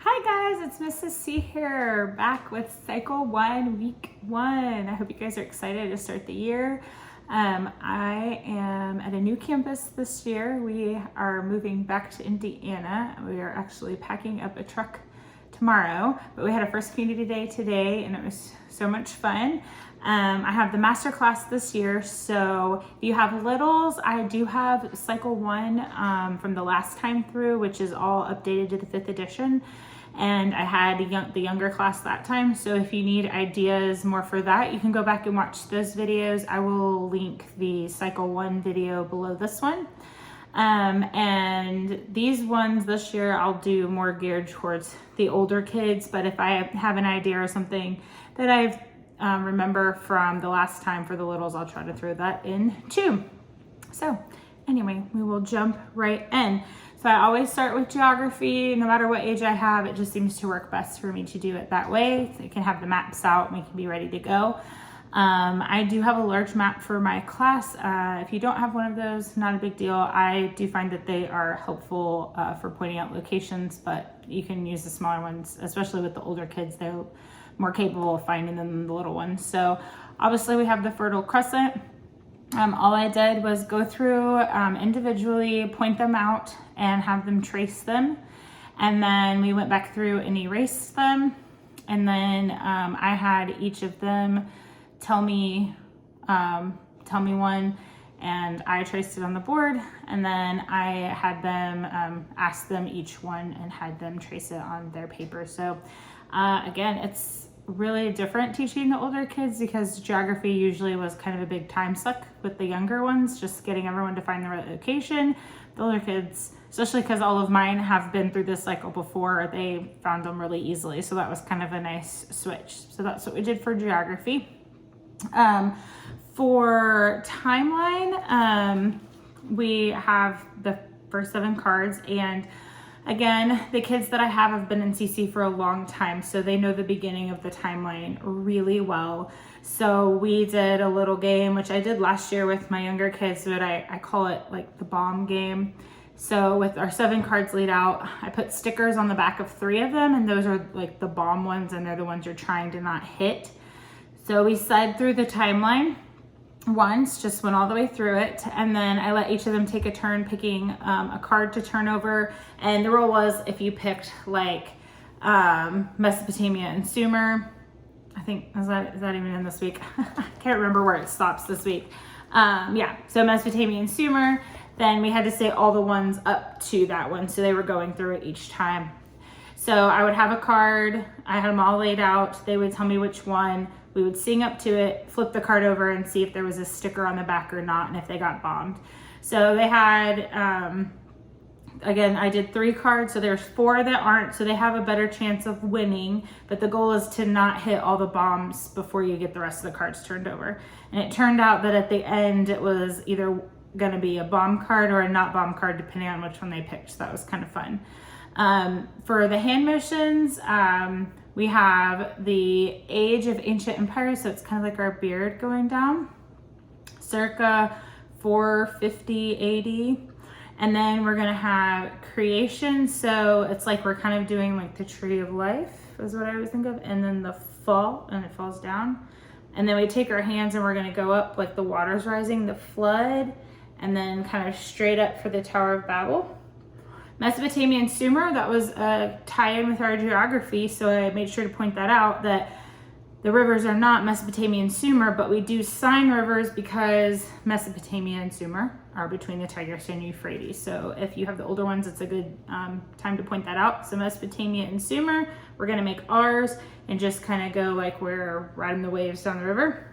Hi guys, it's Mrs. C here, back with Cycle 1, Week 1. I hope you guys are excited to start the year. I am at a new campus this year. We are moving back to Indiana. We are actually packing up a truck tomorrow, but we had a first community day today and it was so much fun. I have the master class this year, so if you have littles, I do have Cycle 1 from the last time through, which is all updated to the 5th edition. And I had the younger class that time, so if you need ideas more for that, you can go back and watch those videos. I will link the Cycle 1 video below this one. And these ones this year I'll do more geared towards the older kids, but if I have an idea or something that I've remember from the last time for the littles, I'll try to throw that in too. So anyway, we will jump right in. So I always start with geography. No matter what age I have, it just seems to work best for me to do it that way. So you can have the maps out and we can be ready to go. I do have a large map for my class. If you don't have one of those, not a big deal. I do find that they are helpful for pointing out locations, but you can use the smaller ones, especially with the older kids. They're more capable of finding them than the little ones. So obviously we have the Fertile Crescent. All I did was go through individually, point them out and have them trace them. And then we went back through and erased them. And then I had each of them tell me one, and I traced it on the board. And then I had them ask them each one and had them trace it on their paper. So again, it's really different teaching the older kids because geography usually was kind of a big time suck with the younger ones, just getting everyone to find the right location. The older kids, especially because all of mine have been through this cycle before, they found them really easily. So that was kind of a nice switch. So that's what we did for geography. For timeline, we have the first 7 cards, and again, the kids that I have been in CC for a long time, so they know the beginning of the timeline really well. So we did a little game, which I did last year with my younger kids, but I call it like the bomb game. So with our 7 cards laid out, I put stickers on the back of 3 of them, and those are like the bomb ones, and they're the ones you're trying to not hit. So we slid through the timeline once, just went all the way through it, and then I let each of them take a turn picking a card to turn over. And the rule was if you picked like Mesopotamia and Sumer, I think, is that even in this week? I can't remember where it stops this week. Yeah, so Mesopotamia and Sumer, then we had to say all the ones up to that one, so they were going through it each time. So I would have a card, I had them all laid out, they would tell me which one, we would sing up to it, flip the card over and see if there was a sticker on the back or not, and if they got bombed. So they had, again, I did 3 cards, so there's 4 that aren't, so they have a better chance of winning, but the goal is to not hit all the bombs before you get the rest of the cards turned over. And it turned out that at the end, it was either gonna be a bomb card or a not bomb card, depending on which one they picked, so that was kind of fun. For the hand motions, we have the age of ancient empires, so it's kind of like our beard going down, circa 450 AD. And then we're gonna have creation, so it's like we're kind of doing like the tree of life, is what I always think of, and then the fall, and it falls down. And then we take our hands and we're gonna go up like the water's rising, the flood, and then kind of straight up for the Tower of Babel. Mesopotamia and Sumer, that was a tie-in with our geography, so I made sure to point that out, that the rivers are not Mesopotamia and Sumer, but we do sign rivers because Mesopotamia and Sumer are between the Tigris and Euphrates. So if you have the older ones, it's a good time to point that out. So Mesopotamia and Sumer, we're gonna make ours and just kind of go like we're riding the waves down the river.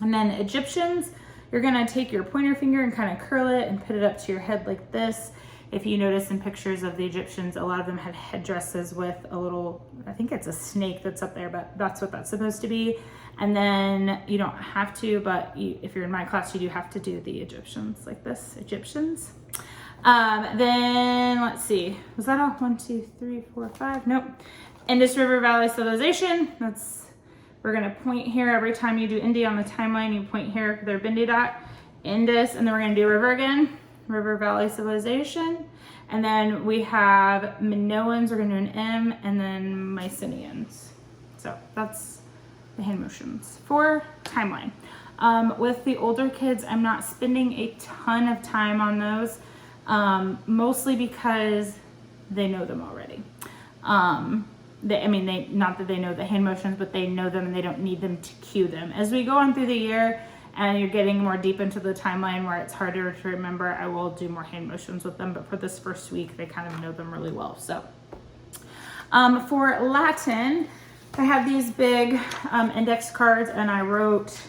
And then Egyptians, you're gonna take your pointer finger and kind of curl it and put it up to your head like this. If you notice in pictures of the Egyptians, a lot of them had headdresses with a little, I think it's a snake that's up there, but that's what that's supposed to be. And then you don't have to, but if you're in my class, you do have to do the Egyptians like this, Egyptians. Then let's see, was that all? 1, 2, 3, 4, 5, nope. Indus River Valley Civilization, we're gonna point here every time you do India on the timeline, you point here for their bindi dot, Indus, and then we're gonna do river again. River Valley Civilization. And then we have Minoans, we're gonna do an M, and then Mycenaeans. So that's the hand motions for timeline. With the older kids, I'm not spending a ton of time on those, mostly because they know them already. Not that they know the hand motions, but they know them and they don't need them to cue them. As we go on through the year and you're getting more deep into the timeline where it's harder to remember, I will do more hand motions with them, but for this first week, they kind of know them really well. So for Latin, I have these big index cards, and I wrote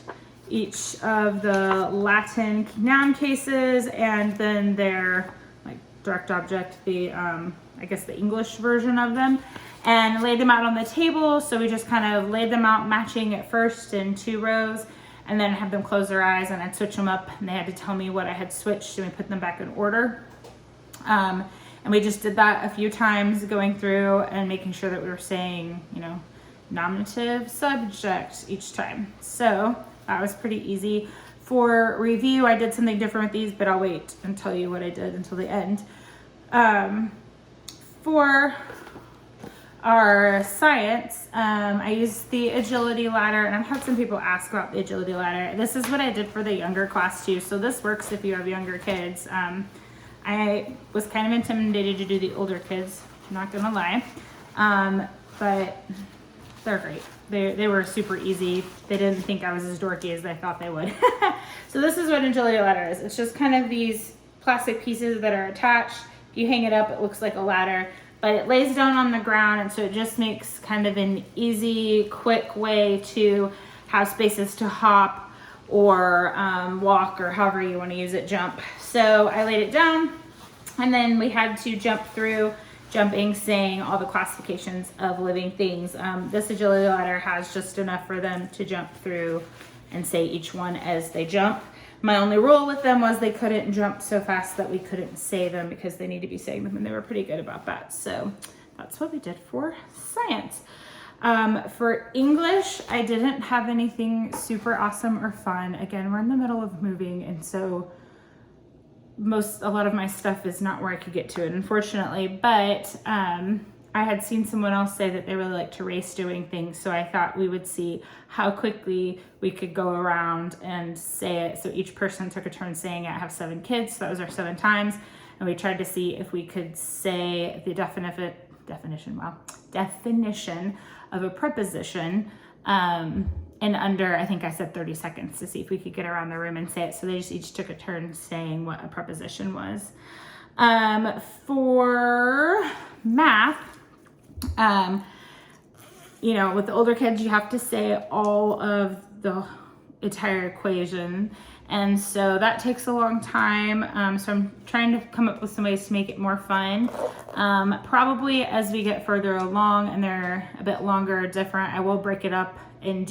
each of the Latin noun cases and then their like direct object, the I guess the English version of them, and laid them out on the table. So we just kind of laid them out matching at first in 2 rows, and then have them close their eyes, and I'd switch them up, and they had to tell me what I had switched, and we put them back in order. And we just did that a few times, going through and making sure that we were saying, nominative, subject each time. So that was pretty easy. For review, I did something different with these, but I'll wait and tell you what I did until the end. For our science, I used the agility ladder, and I've had some people ask about the agility ladder. This is what I did for the younger class too, so this works if you have younger kids. I was kind of intimidated to do the older kids, not gonna lie, but they're great. They were super easy. They didn't think I was as dorky as they thought they would. So this is what agility ladder is. It's just kind of these plastic pieces that are attached. If you hang it up, it looks like a ladder, but it lays down on the ground, and so it just makes kind of an easy, quick way to have spaces to hop or walk, or however you want to use it, jump. So I laid it down, and then we had to jump through, jumping, saying all the classifications of living things. This agility ladder has just enough for them to jump through and say each one as they jump. My only rule with them was they couldn't jump so fast that we couldn't say them, because they need to be saying them, and they were pretty good about that. So that's what we did for science. For English, I didn't have anything super awesome or fun. Again, we're in the middle of moving, and so a lot of my stuff is not where I could get to it, unfortunately, but I had seen someone else say that they really like to race doing things, so I thought we would see how quickly we could go around and say it. So each person took a turn saying it. I have 7 kids, so that was our 7 times, and we tried to see if we could say the definition of a preposition in under, I think I said 30 seconds, to see if we could get around the room and say it. So they just each took a turn saying what a preposition was. For math, with the older kids, you have to say all of the entire equation, and so that takes a long time. So I'm trying to come up with some ways to make it more fun. Probably as we get further along and they're a bit longer or different, I will break it up and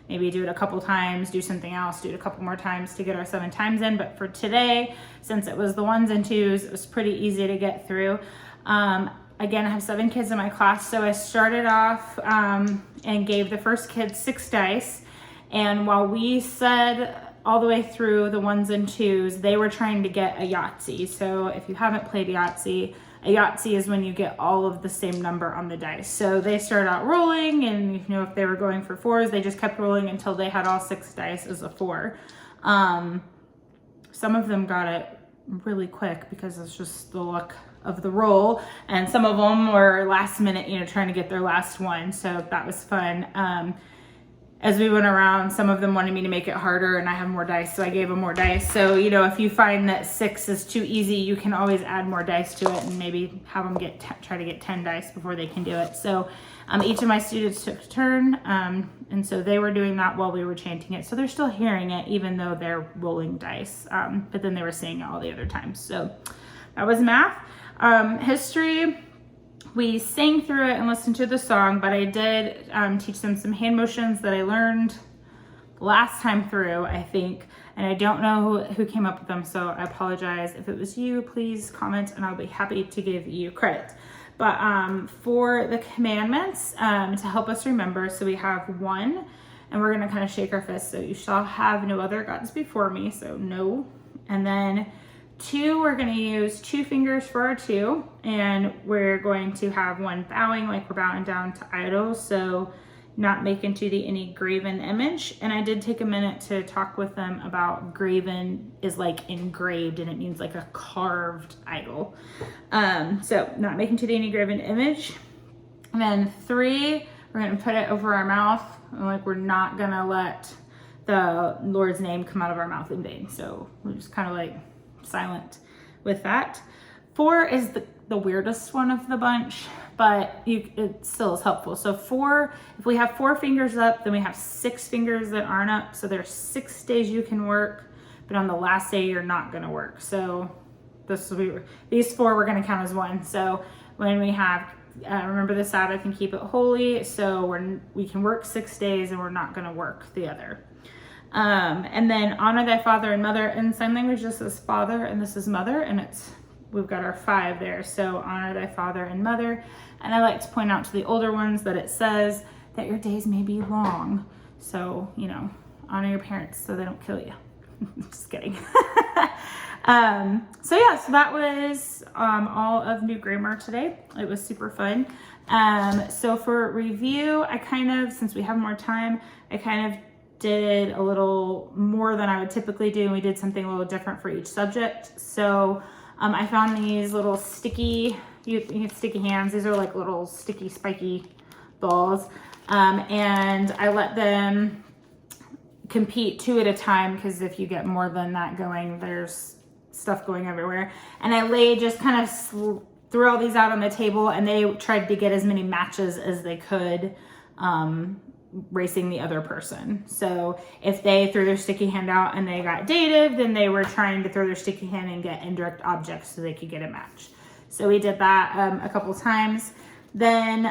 maybe do it a couple times, do something else, do it a couple more times to get our 7 times in. But for today, since it was the 1s and 2s, it was pretty easy to get through. Again, I have 7 kids in my class, so I started off and gave the first kid 6 dice. And while we said all the way through the 1s and 2s, they were trying to get a Yahtzee. So if you haven't played Yahtzee, a Yahtzee is when you get all of the same number on the dice. So they started out rolling, and if they were going for 4s, they just kept rolling until they had all 6 dice as a 4. Some of them got it really quick because it's just the luck of the roll, and some of them were last minute, trying to get their last one. So that was fun. As we went around, some of them wanted me to make it harder, and I have more dice, so I gave them more dice. So, if you find that 6 is too easy, you can always add more dice to it and maybe have them try to get 10 dice before they can do it. So each of my students took a turn, and so they were doing that while we were chanting it. So they're still hearing it, even though they're rolling dice, but then they were saying it all the other times. So that was math. History, we sang through it and listened to the song, but I did teach them some hand motions that I learned last time through, I think, and I don't know who came up with them, so I apologize. If it was you, please comment and I'll be happy to give you credit. But for the commandments, to help us remember, so we have 1, and we're gonna kind of shake our fists. So you shall have no other gods before me, so no. And then 2, we're going to use 2 fingers for our 2, and we're going to have one bowing like we're bowing down to idol, so not make into any graven image. And I did take a minute to talk with them about graven is like engraved, and it means like a carved idol. So not make into any graven image. And then 3, we're going to put it over our mouth, and like we're not going to let the Lord's name come out of our mouth in vain. So we're just kind of like silent with that. 4 is the weirdest one of the bunch, but it still is helpful. So 4, if we have 4 fingers up, then we have 6 fingers that aren't up. So there's 6 days you can work, but on the last day you're not going to work. So this will be, these 4 we're going to count as 1. So when we have remember the Sabbath and keep it holy, so we can work 6 days and we're not going to work the other. And then honor thy father and mother. In sign language, this is father and this is mother, and we've got our 5 there. So honor thy father and mother. And I like to point out to the older ones that it says that your days may be long. So, you know, honor your parents so they don't kill you. Just kidding. So that was all of New Grammar today. It was super fun. So for review, since we have more time, I kind of did a little more than I would typically do, and we did something a little different for each subject. So I found these little sticky, you get sticky hands. These are like little sticky, spiky balls. And I let them compete 2 at a time, because if you get more than that going, there's stuff going everywhere. And I just kind of threw all these out on the table, and they tried to get as many matches as they could, racing the other person. So if they threw their sticky hand out and they got dative, then they were trying to throw their sticky hand and get indirect objects so they could get a match. So we did that a couple times. Then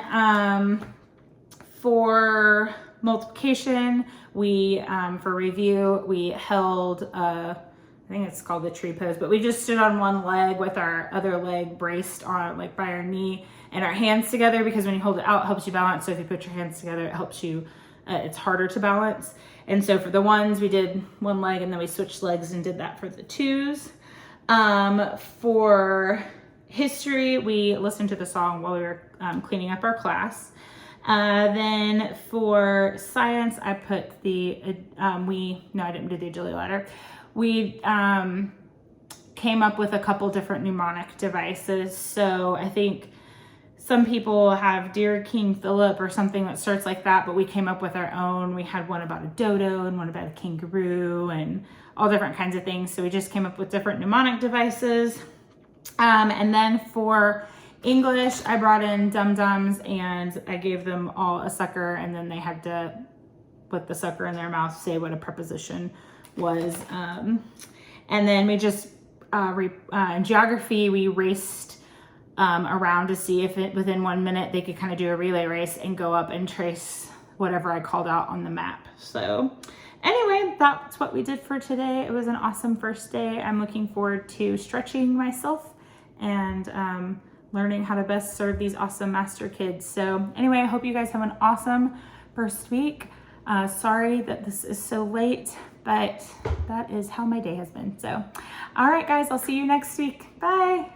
for multiplication, for review, we held I think it's called the tree pose, but we just stood on one leg with our other leg braced on like by our knee, and our hands together, because when you hold it out, it helps you balance. So if you put your hands together, it helps you, it's harder to balance. And so for the 1s, we did one leg, and then we switched legs and did that for the 2s. For history, we listened to the song while we were cleaning up our class. Then for science, I put I didn't do the agility ladder. We came up with a couple different mnemonic devices. So I think some people have Dear King Philip or something that starts like that, but we came up with our own. We had one about a dodo and one about a kangaroo and all different kinds of things. So we just came up with different mnemonic devices. And then for English, I brought in dum-dums, and I gave them all a sucker, and then they had to put the sucker in their mouth, say what a preposition was. And then we just, in geography, we raced around to see if within 1 minute they could kind of do a relay race and go up and trace whatever I called out on the map. So anyway, that's what we did for today. It was an awesome first day. I'm looking forward to stretching myself and learning how to best serve these awesome master kids. So anyway, I hope you guys have an awesome first week. Sorry that this is so late, but that is how my day has been. So, all right, guys, I'll see you next week. Bye.